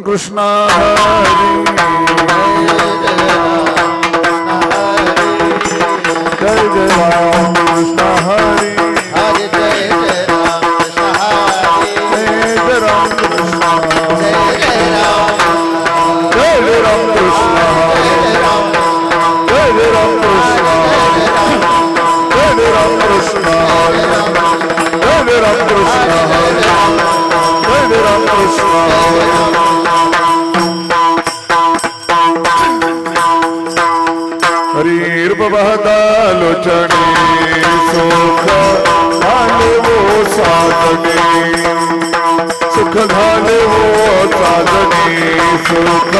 कृष्ण हरि जय जय राम कृष्ण हरि हरि जय जय राम कृष्ण हरि जय राम कृष्ण जय जय राम कृष्ण जय जय राम कृष्ण जय जय राम कृष्ण जय जय राम कृष्ण हरि रूप बहदालोचने सुख झाले वो साधने सुख झाले वो साधने सुख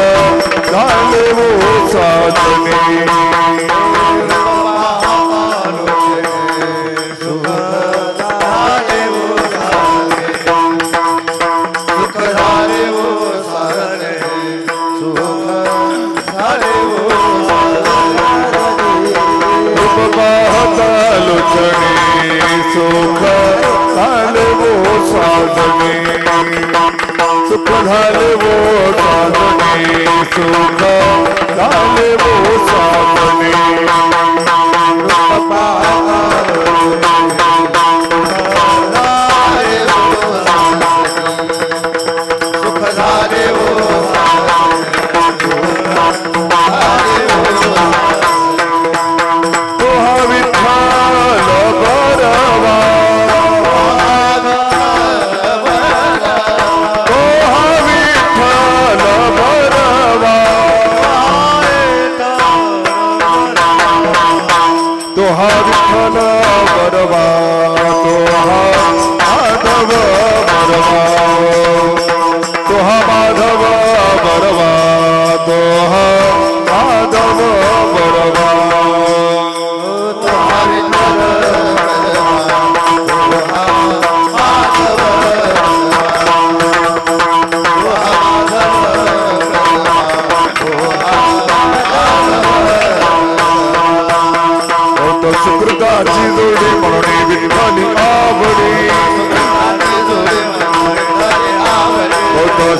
झाले वो साधने सुख झाले वो साधने सुख झाले वो साधने सुख झाले वो साधने सुख झाले वो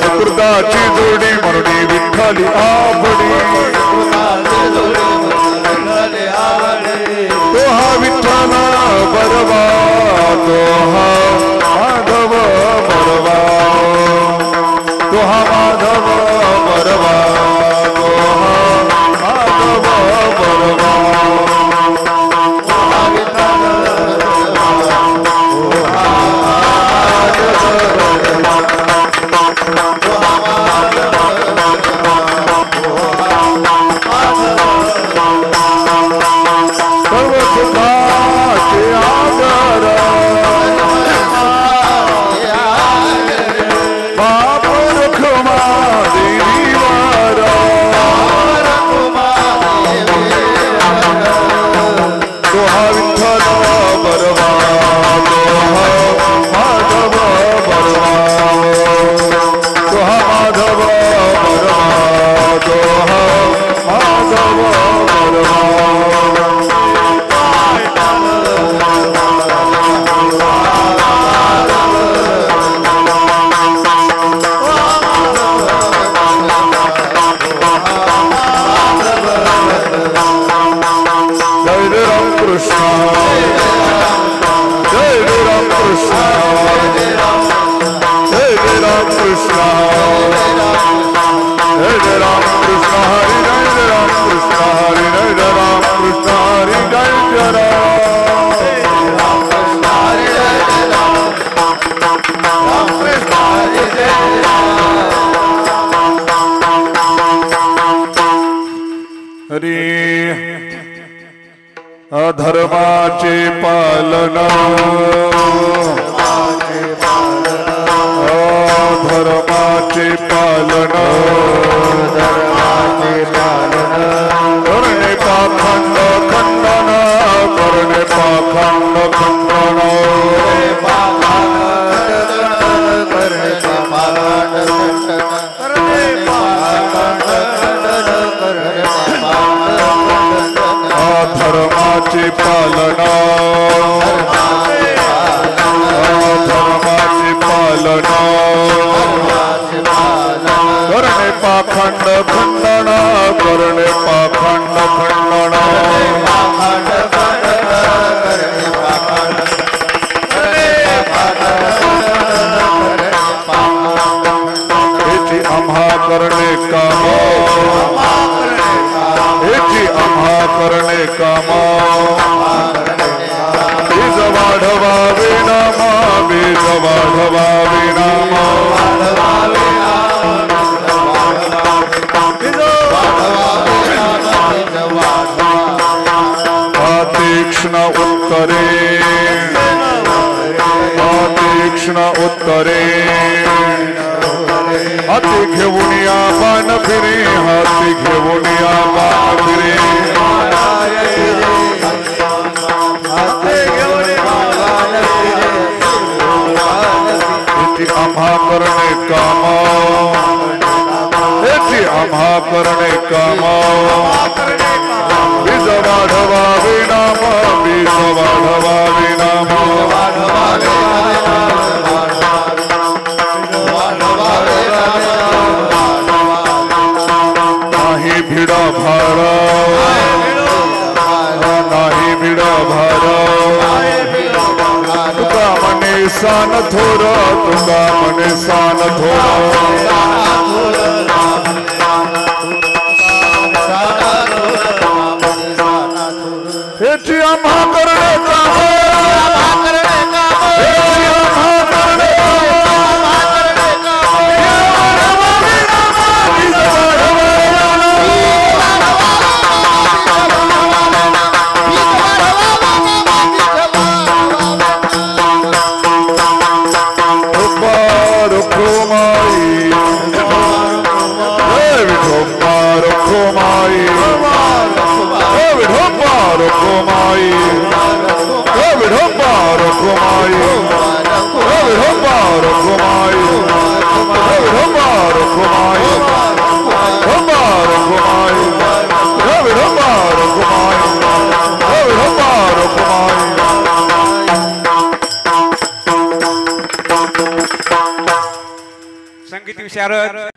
सुकृताची जोडी म्हणून विठ्ठली आवडी तो हा विठ्ठल बरवा तो हा माधव बरवा तो हा माधव बरवा तो हा माधव बरवा धर्माचे पालन धर्माचे पालन करणे पाखंड खंडन करणे पाखंड खंडन धर्माचे पालन धर्माचे पालन पाखंड खंडन करणे पाखंड खंडन हेची आम्हा करणे काम हेची आम्हा करणे काम बीज वाढवावे नाम बीज वाढवावे नाम तीक्ष्ण उत्तरे तीक्ष्ण उत्तरे हाती घेऊन या बाण फिरे हाती घेऊन या बाण फिरे हेची आम्हा करणे काम हेची आम्हा करणे काम बीज वाढवावे नाम बीज वाढवावे नाम नाही भिड भार नाही भिड भार तुका मने सान थोर तुका मने सान थोर हेची आम्हा करणे काम हेची आम्हा करणे संगीत विशारद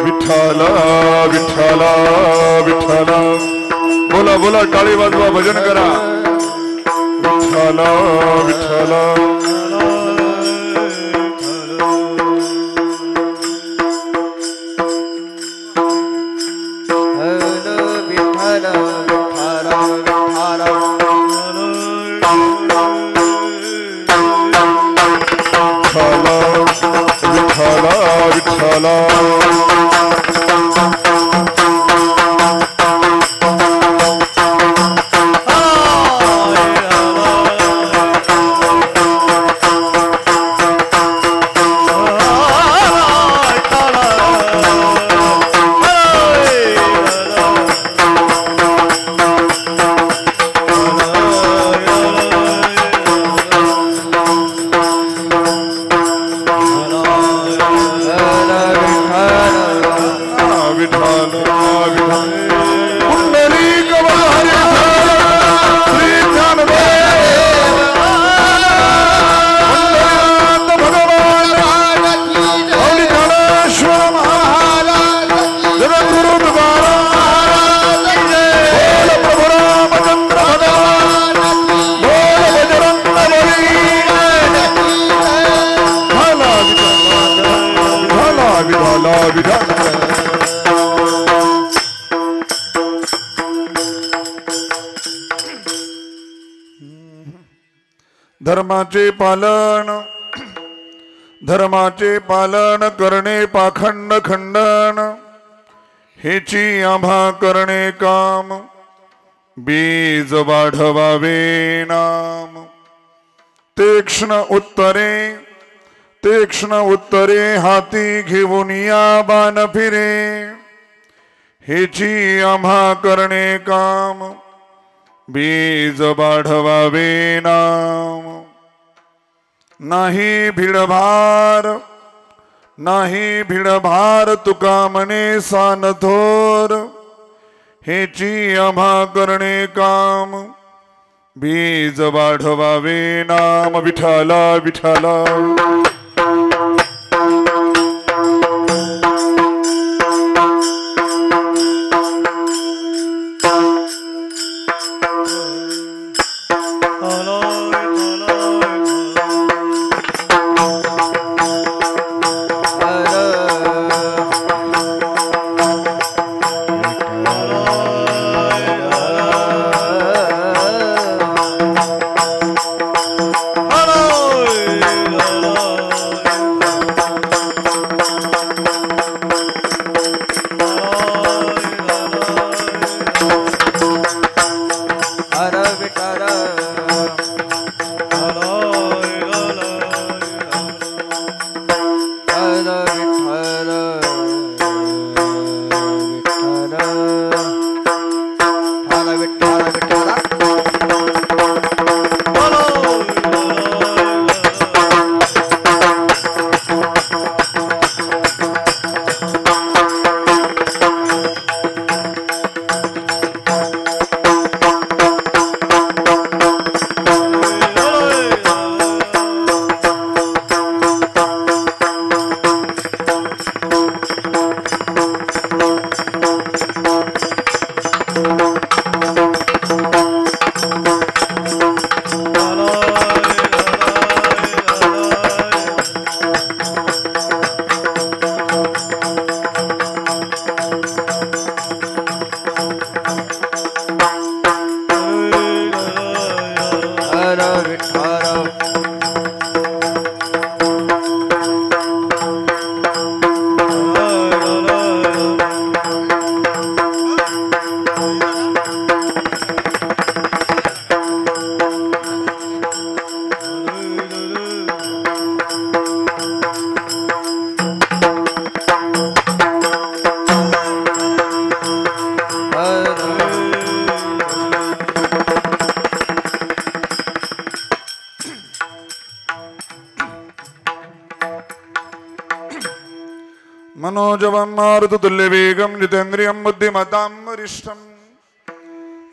विठ्ठल विठ्ठल विठ्ठल बोला बोला टाळी वाजवा भजन करा विठ्ठल विठ्ठल धर्माचे पालन करणे पाखंड खंडन हेची आभा करणे काम बीज वाढवावे नाम तीक्ष्ण उत्तरे हाती घेऊन या बाण फिरे हेची आभा करणे काम बीज वाढवावे नाम नाही भिडभार तुका मने सान थोर हेची आभा करणे काम बीज वाढवावे नाम विठ्ठल विठ्ठल मनोजवं मारुततुल्यवेगं जितेन्द्रियं बुद्धिमतां वरिष्ठं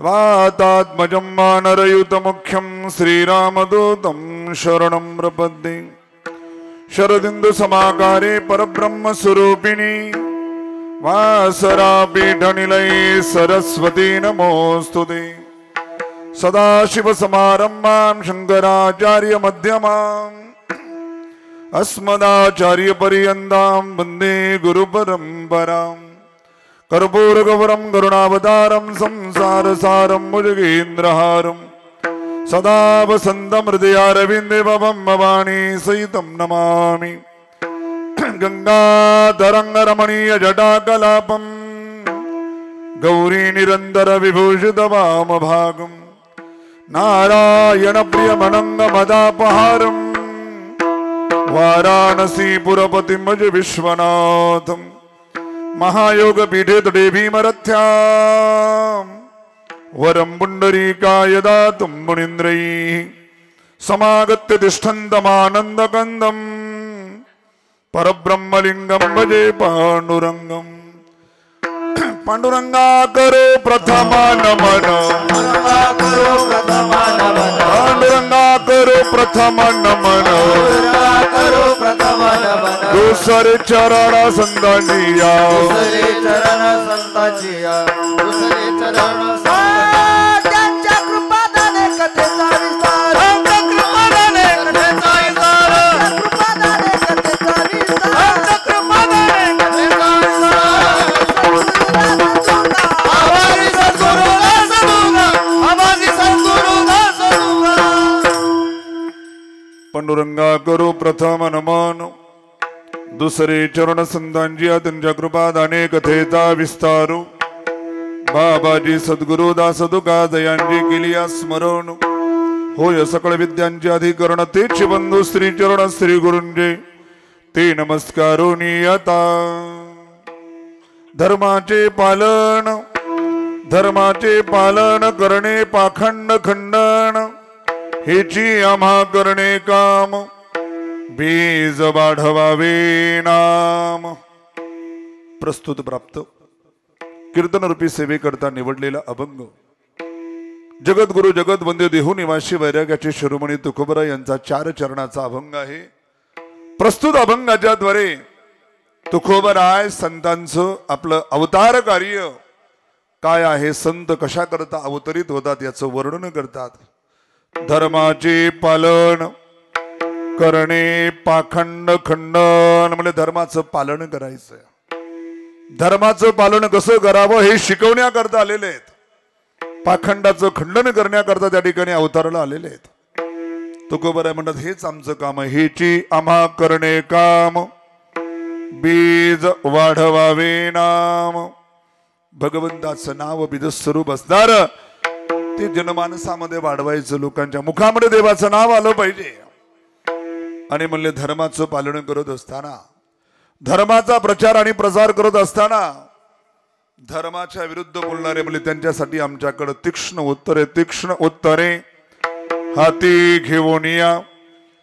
वातात्मजं वानरयुतमुख्यं श्रीरामदूतं शरणं प्रपद्ये शरदिंदु समाकारे परब्रह्म स्वरूपिणी वासरा पीठनिलये सरस्वती नमोस्तुते। सदाशिव समारंभां शंकराचार्य मध्यमाम् अस्मदाचार्य पर्यन्तां वन्दे गुरु परम्पराम्। कर्पूरगौरं करुणावतारं संसारसारं भुजगेन्द्रहारं सदा वसन्तं हृदयारविन्दे भवं भवानी सहितं नमामि। गंगाधरंगरमणीय जटाकलापं गौरी निरंतर विभूषित वामभागं नारायण प्रियमनंगमदापहारं वाराणसीपुरपतिं भज विश्वनाथं। महायोग पीठे तटे भीमरथ्यां वरं पुंडरीकाय दातुं मुनीन्द्रैः समागत्य तिष्ठन्तमानन्दकन्दम् परब्रह्मलिंगं भजे पांडुरंगम। पांडुरंगा करो प्रथमा नमन पांडुरंगा करो प्रथमा नमन दूसरे चरण संतांजिया त्यांच्या कृपादाने कथेचा विस्तार पांडुरंगा करो प्रथम नमन दुसरे चरण संतांजिया त्यांच्या कृपादाने कथेचा विस्तारू। बाबाजी सद्गुरु दास तुका जयांची केली स्मरण होय सकळ विद्यांचे अधिकरण तेच बंधू श्री चरण श्री गुरुंजे ते नमस्कारो नियता। धर्माचे पालन करणे पाखंड खंडन हेची आम्हा करणे काम बीज वाढवावे नाम। प्रस्तुत प्राप्त कीर्तन रूपी सेवेकरता निवडलेला अभंग जगद्गुरु जगदवंद्य देहू निवासी वैराग्याचे शिरोमणी तुकोबरा यांचा 4 चरणाचा अभंग आहे। प्रस्तुत अभंगाच्या द्वारे तुकोबराय संतांचं आपलं अवतार कार्य काय आहे, संत कशा करता अवतरित होतात याचं वर्णन करतात। धर्माचे पालन करणे पाखंड खंडन म्हणजे धर्माचं पालन करायचं। धर्माचं पालन कसं करावं हे शिकवण्याकरता आलेले आहेत। पाखंडाचं खंडन करण्याकरता त्या ठिकाणी अवताराला आलेले आहेत। तुकोबराय म्हणतात हेच आमचं काम आहे, हेची आम्हा करणे काम बीज वाढवावे नाम। भगवंताचं नाव बीज स्वरूप असणार ते जनमानसामध्ये वाढवायचं, लोकांच्या मुखामध्ये देवाचं नाव आलं पाहिजे। आणि म्हणले धर्माचं पालन करत असताना, धर्माचा प्रचार आणि प्रसार करत असताना धर्माच्या विरुद्ध बोलणारे म्हणजे त्यांच्यासाठी आमच्याकडे तीक्ष्ण उत्तरे हाती घेऊन या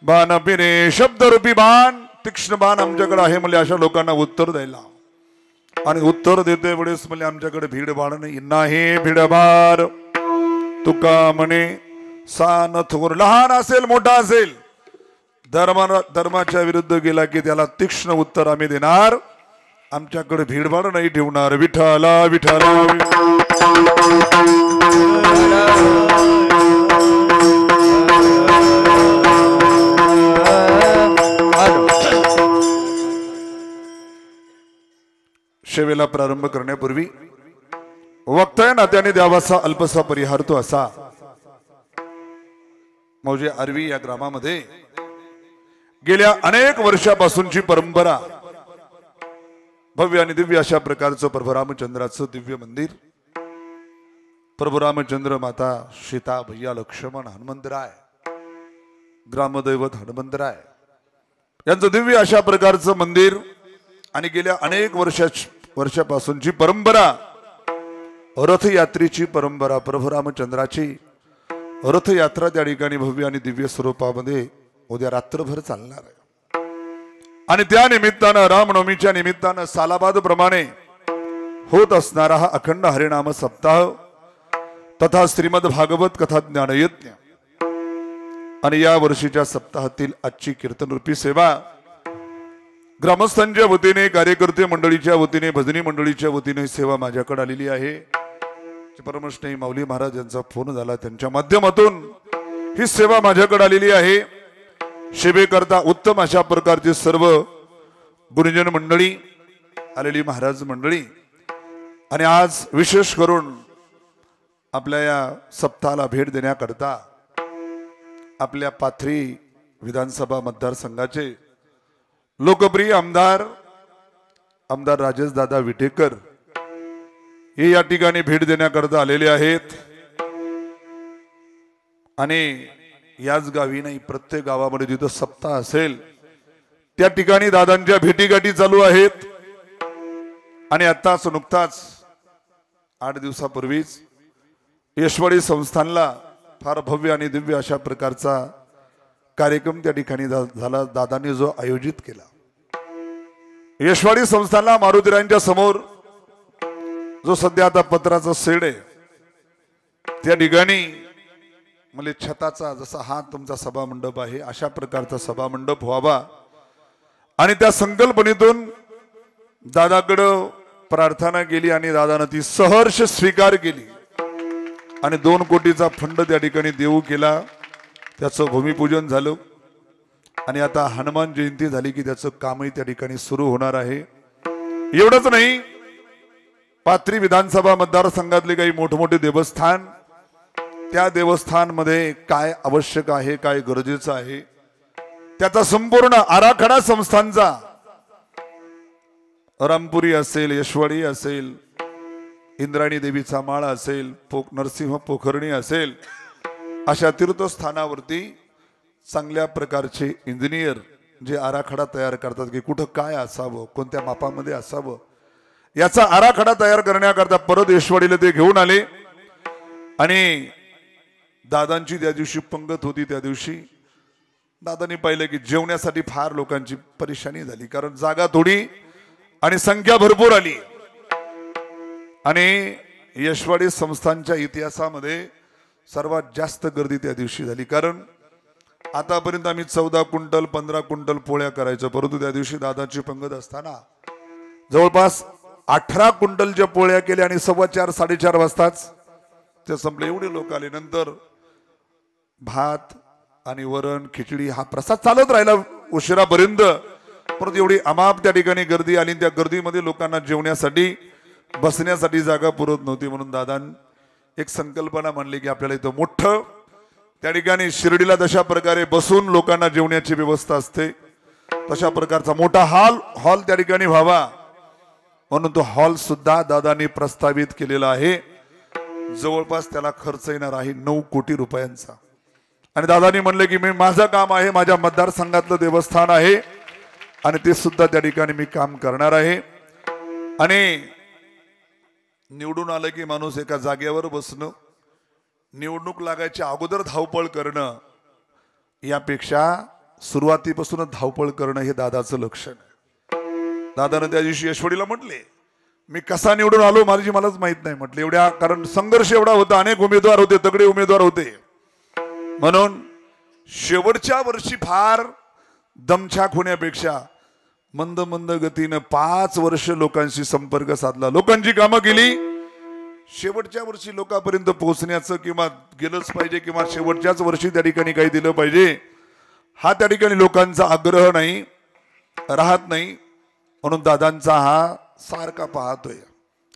बाण पिरे शब्दरूपी बाण, तीक्ष्ण बाण आमच्याकडे आहे म्हणजे अशा लोकांना उत्तर द्यायला। आणि उत्तर देते वेळेस म्हणजे आमच्याकडे भीडभाड नाही भीडभार। तुका म्हणे सान थोर लहान असेल मोठा असेल धर्माच्या विरुद्ध गेला की त्याला तीक्ष्ण उत्तर आम्ही देणार, आमच्याकडे भीडभाड नाही ठेवणार। विठाला विठाला सेवेला प्रारंभ करण्यापूर्वी वक्ता नात्याने द्यावासा अल्पसा परिहार तो असा। मौजे आरवी या ग्रामामध्ये गेल्या अनेक वर्षापासूनची परंपरा भव्य आणि दिव्य अशा प्रकारचं प्रभू रामचंद्राचं दिव्य मंदिर, प्रभू रामचंद्र माता सीता भैया लक्ष्मण हनुमंतराय ग्रामदैवत हनुमंतराय यांचं दिव्य अशा प्रकारचं मंदिर आणि गेल्या अनेक वर्षापासूनची परंपरा रथयात्रेची परंपरा। प्रभू रामचंद्राची रथयात्रा त्या ठिकाणी भव्य आणि दिव्य स्वरूपामध्ये उद्या रात्रभर चालणार आहे। आणि त्या निमित्तानं रामनवमीच्या निमित्तानं सालाबाद प्रमाणे होत असणारा हा अखंड हरिनाम सप्ताह तथा श्रीमद भागवत कथा ज्ञानयज्ञ आणि या वर्षीच्या सप्ताहातील आजची कीर्तन रूपी सेवा ग्रामस्थांच्या वतीने, कार्यकर्ते मंडळीच्या वतीने, भजनी मंडळीच्या वतीने सेवा माझ्याकडे आलेली आहे. परमस्नेही माऊली महाराज यांचा फोन झाला, त्यांच्या माध्यमातून ही सेवा माझ्याकडे आलेली आहे. सेवेकरता उत्तम अशा प्रकारचे सर्व गुरुजन मंडळी आलेली, महाराज मंडळी, आणि आज विशेष करून आपल्या या सप्ताहाला भेट देण्याकरता आपल्या पाथरी विधानसभा मतदारसंघाचे लोकप्रिय आमदार राजेश दादा विटेकर हे या ठिकाणी भेट देण्याकरता आलेले आहेत. आणि याच गावी नाही, प्रत्येक गावामध्ये जिथं सप्ताह असेल त्या ठिकाणी दादांच्या भेटीगाठी चालू आहेत. आणि आताच नुकताच 8 दिवसापूर्वीच यशवाडी संस्थानला फार भव्य आणि दिव्य अशा प्रकारचा कार्यक्रम त्या ठिकाणी झाला. दादांनी जो आयोजित केला यशवाडी संस्थानला, मारुतीरायांच्या समोर जो सध्या आता पत्राचा शेड आहे त्या ठिकाणी म्हणजे छताचा, जसा हा तुमचा सभा मंडप आहे अशा प्रकारचा सभा मंडप व्हावा. आणि त्या संकल्पनेतून दादाकडं प्रार्थना केली आणि दादानं ती सहर्ष स्वीकार केली आणि 2 कोटीचा फंड त्या ठिकाणी देऊ केला. त्याचं भूमिपूजन झालं आणि आता हनुमान जयंती झाली की त्याचं कामही त्या ठिकाणी सुरू होणार आहे. एवढंच नाही, पाथरी विधानसभा मतदारसंघातले काही मोठमोठे देवस्थान, त्या देवस्थानमध्ये काय आवश्यक आहे, काय गरजेचं आहे, त्याचा संपूर्ण आराखडा संस्थांचा, रामपुरी असेल, यशवाडी असेल, इंद्रायणी देवीचा माळ असेल, नरसिंह पोखरणी असेल, अशा तीर्थस्थानावरती चांगल्या प्रकारचे इंजिनियर जे आराखडा तयार करतात की कुठं काय असावं, कोणत्या मापामध्ये असावं, याचा आराखडा तयार करण्याकरता परत यशवाडीला ते घेऊन आले. आणि दादांची त्या दिवशी पंगत होती. त्या दिवशी दादांनी पाहिलं की जेवण्यासाठी फार लोकांची परेशानी झाली, कारण जागा थोडी आणि संख्या भरपूर आली. आणि यशवाडी संस्थानच्या इतिहासामध्ये सर्वात जास्त गर्दी त्या दिवशी झाली, कारण आतापर्यंत आम्ही 14 क्विंटल 15 क्विंटल पोळ्या करायचो, परंतु त्या दिवशी दादाची पंगत असताना जवळपास 18 क्विंटलच्या पोळ्या केल्या आणि 4:15 4:30 वाजताच ते संपले. एवढे लोक आले. नंतर भात आणि वरण खिचडी हा प्रसाद चालत राहिला उशिरापर्यंत, परंतु एवढी अमाप त्या ठिकाणी गर्दी आली. त्या गर्दीमध्ये लोकांना जेवण्यासाठी, बसण्यासाठी जागा पुरत नव्हती. म्हणून दादांनी एक संकल्पना मांडली की आपल्याला इथं मोठं त्या ठिकाणी शिर्डीला जशा प्रकारे बसून लोकांना जेवण्याची व्यवस्था असते तशा प्रकारचा मोठा हॉल त्या ठिकाणी व्हावा, म्हणून तो हॉल सुद्धा दादांनी प्रस्तावित केलेला आहे. जवळपास त्याला खर्च येणार आहे 9 कोटी रुपयांचा. आणि दादांनी म्हणले की मी, माझं काम आहे, माझ्या मतदारसंघातलं देवस्थान आहे आणि ते सुद्धा त्या ठिकाणी मी काम करणार आहे. आणि निवडून आलं की माणूस एका जागेवर बसणं, निवडणूक लागायच्या अगोदर धावपळ करणं यापेक्षा सुरुवातीपासूनच धावपळ करणं हे दादाचं लक्षण आहे. दादानं त्या दिवशी यशवडीला म्हटले, मी कसा निवडून आलो मलाच माहित नाही म्हटले. एवढ्या, कारण संघर्ष एवढा होता, अनेक उमेदवार होते, तगडे उमेदवार होते. म्हणून शेवटच्या वर्षी फार दमछाक होण्यापेक्षा मंद मंद गतीनं 5 वर्ष लोकांशी संपर्क साधला, लोकांची कामं केली. शेवटच्या वर्षी लोकांपर्यंत पोहोचण्याचं किंवा गेलंच पाहिजे किंवा शेवटच्याच वर्षी त्या ठिकाणी काही दिलं पाहिजे हा त्या ठिकाणी लोकांचा आग्रह नाही, राहत नाही. म्हणून दादांचा हा सारखा पाहतोय,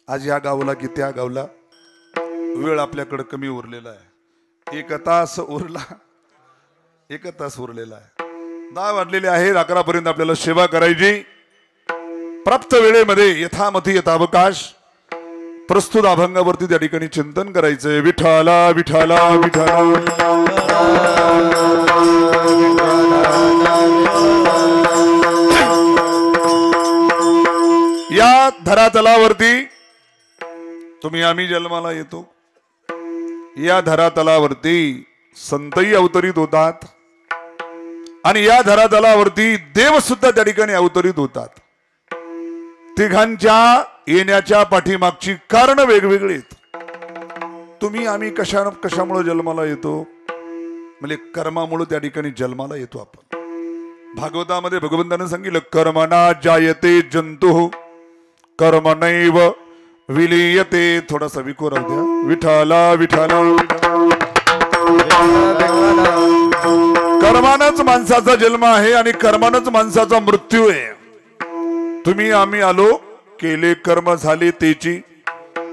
आज या गावला की त्या गावला. वेळ आपल्याकडे कमी उरलेला आहे, 1 तास उरलेला आहे. 10 वाजलेले आहे. 11 पर्यंत आपल्याला सेवा करायची. प्राप्त वेळेमध्ये यथामती यथावकाश प्रस्तुत अभंगावरती त्या ठिकाणी चिंतन करायचंय. विठाला विठाला विठाला या धरातलावरती तुम्ही आम्ही जन्माला येतो. या धरातलावरती संतही अवतरित होतात आणि या धरातलावरती देव सुद्धा त्या ठिकाणी अवतरित होतात. तिघांच्या येण्याच्या पाठीमागची कारण वेगवेगळी आहेत. तुम्ही आम्ही कशामुळे जन्माला येतो म्हणजे कर्मामुळे त्या ठिकाणी जन्माला येतो आपण. भागवतामध्ये भगवंतानं सांगितलं कर्मणा जायते जंतु कर्मणैव विलीयते. थोडासा विकोर राहू द्या. विठाला विठाला. कर्मानच माणसाचा जन्म आहे आणि कर्मानच माणसाचा मृत्यू आहे. तुम्ही आम्ही आलो, केले कर्म झाले तेची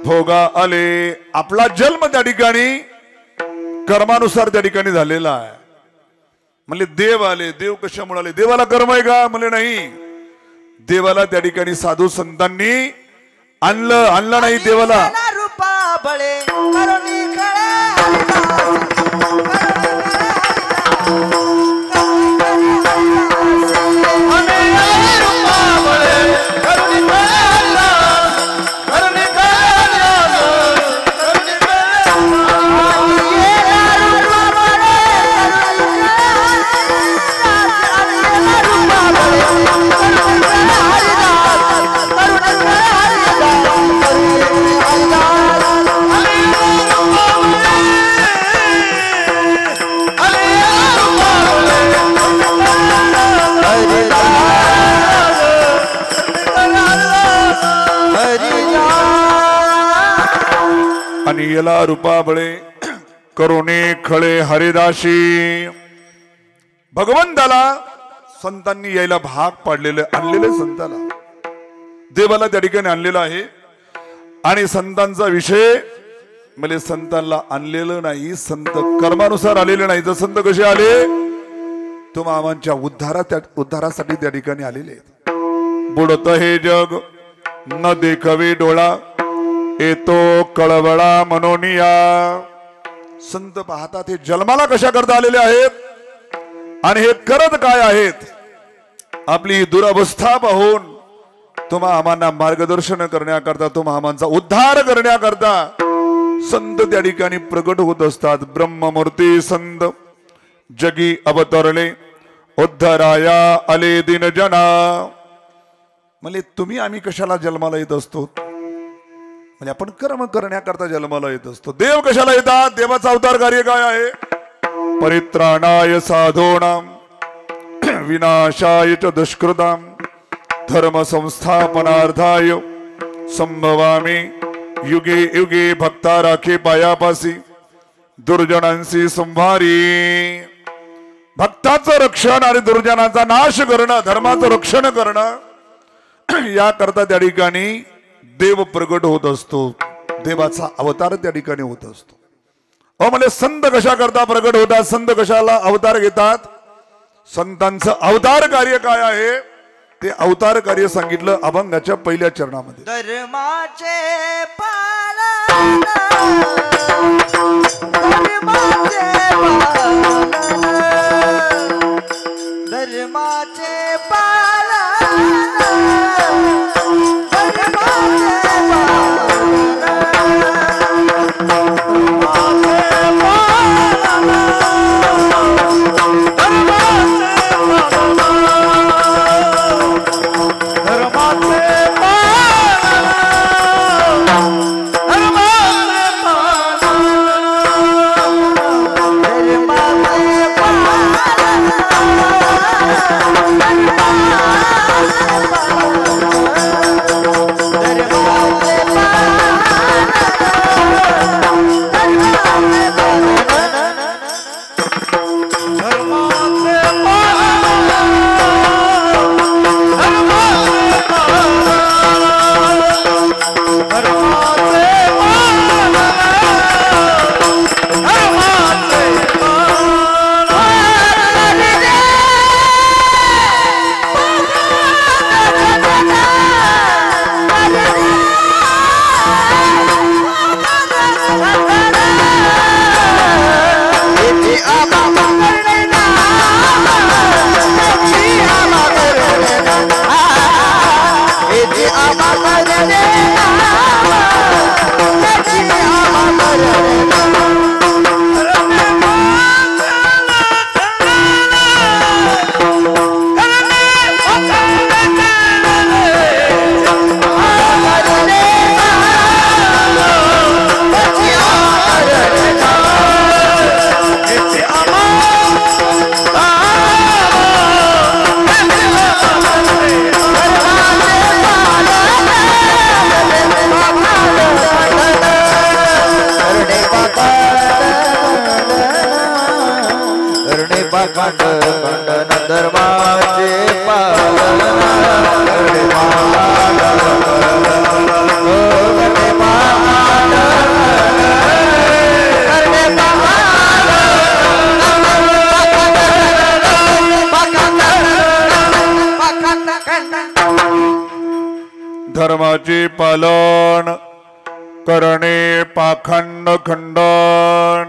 भोगा आले. आपला जन्म त्या ठिकाणी कर्मानुसार त्या ठिकाणी झालेला आहे. म्हणजे देव आले. देव कशामुळे आले? देवाला कर्म आहे का? म्हणजे नाही. देवाला त्या ठिकाणी साधू संतांनी आणलं नाही देवाला. रूपा बळे करुणी आणि याला रूपाबळे करुणे खळे हरिदाशी. भगवंताला संतांनी यायला भाग पाडलेले आणलेले संताला देवाला त्या ठिकाणी आणलेला आहे. आणि संतांचा विषय म्हणजे संतांना आणलेलं नाही, संत कर्मानुसार आलेले नाही. तर संत कसे आले? तुम्हाच्या उद्धारासाठी त्या ठिकाणी आलेले आहेत. बुडत हे जग न देखवे डोळा येतो कळवळा मनोनिया. संत पाहतात हे जन्माला कशा करता आलेले आहेत आणि हे करत काय आहेत. आपली दुरावस्था पाहून तुम्हा आम्हाला मार्गदर्शन करण्याकरता, तुम्हा आम्हाचा उद्धार करण्याकरता संत त्या ठिकाणी प्रगट होत असतात. ब्रह्ममूर्ती संत जगी अवतरले उद्धराया आले दिन जना. म्हणजे तुम्ही आम्ही कशाला जन्माला येत असतो? म्हणजे आपण कर्म करण्याकरता जन्माला येत असतो. देव कशाला येतात? देवाचा अवतार कार्य काय आहे? परित्राणाय साधूनां विनाशाय च दुष्कृतां धर्म संस्थापनार्थाय संभवामी युगे युगे. भक्ता राखे पायापासी दुर्जनांशी संभारी. भक्ताचं रक्षण आणि दुर्जनाचा नाश करणं, धर्माचं रक्षण करणं या करता त्या ठिकाणी देव प्रगट होत असतो. देवाचा अवतार त्या ठिकाणी होत असतो. म्हणजे संत कशा करता प्रगट होतात? संत कशाला अवतार घेतात? संतांचं अवतार कार्य काय आहे ते अवतार कार्य सांगितलं अभंगाच्या पहिल्या चरणामध्ये. धर्माचे पालन, धर्माचे पालन, धर्माचे पालन, धर्माचे पालन धर्माचे पालन करणे पाखंड खंडन.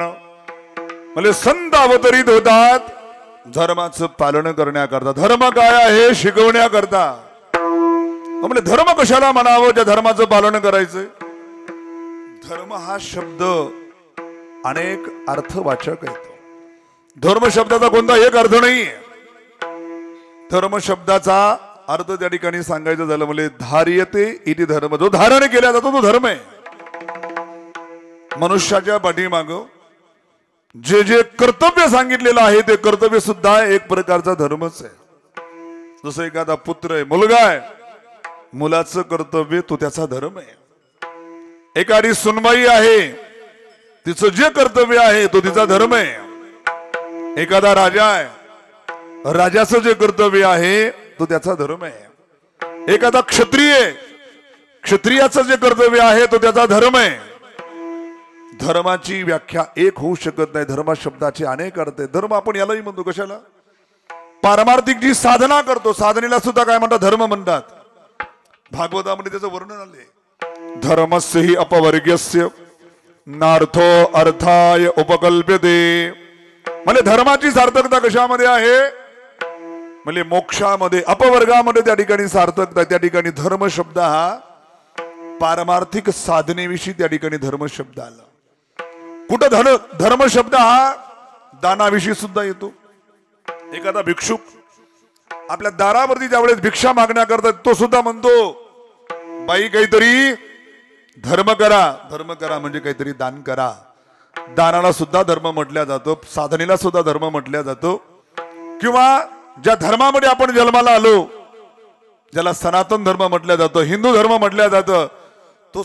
म्हणजे संत अवतरित होतात धर्माचं पालन करण्याकरता. धर्म काय आहे शिकवण्याकरता. म्हणजे धर्म कशाला म्हणावं ज्या धर्माचं पालन करायचंय. धर्म हा शब्द अनेक अर्थवाचक येतो. धर्म शब्दाचा कोणता एक अर्थ नाहीये. धर्म शब्दाचा अर्थ त्या ठिकाणी सांगायचं झालं म्हणजे धार्यते इति धर्म. जो धारण केला जातो तो धर्म आहे. मनुष्याच्या पाठीमाग जे जे कर्तव्य सांगितलेलं आहे ते कर्तव्य सुद्धा एक प्रकारचा धर्मच आहे. जसं एखादा पुत्र आहे मुलगा आहे मुलाचं कर्तव्य तो त्याचा धर्म आहे. एखादी सुनबाई आहे तिचं जे कर्तव्य आहे तो तिचा धर्म आहे. एखादा राजा आहे राजाचं जे कर्तव्य आहे तो त्याचा धर्म आहे. एखादा क्षत्रियाचं जे कर्तव्य आहे तो त्याचा धर्म आहे. धर्माची व्याख्या एक होऊ शकत नाही. धर्म शब्दाचे अनेक अर्थ आहेत. धर्म आपण यालाही म्हणतो कशाला पारमार्थिक जी साधना करतो साधनेला सुद्धा काय म्हणतात धर्म म्हणतात. भागवतामध्ये त्याचं वर्णन आले. धर्मस्य हि अपवर्ग्यस्य नार्थो अर्थाय उपकल्प्यते. म्हणजे धर्माची सार्थकता कशामध्ये आहे म्हणजे मोक्षामध्ये अपवर्गामध्ये त्या ठिकाणी सार्थकता. त्या ठिकाणी धर्म शब्द हा पारमार्थिक साधनेविषयी त्या ठिकाणी धर्म शब्द आला. कुठं धर्म शब्द हा दानाविषयी सुद्धा येतो. एखादा भिक्षुक आपल्या दारावरती ज्यावेळेस भिक्षा मागण्याकरता तो सुद्धा म्हणतो बाई काहीतरी धर्म करा. धर्म करा म्हणजे काहीतरी दान करा. दानाला सुद्धा धर्म म्हटल्या जातो. साधनेला सुद्धा धर्म म्हटल्या जातो. किंवा ज्या धर्मामध्ये आपण जन्माला आलो ज्याला सनातन धर्म म्हटलं जातं हिंदू धर्म म्हटलं जातं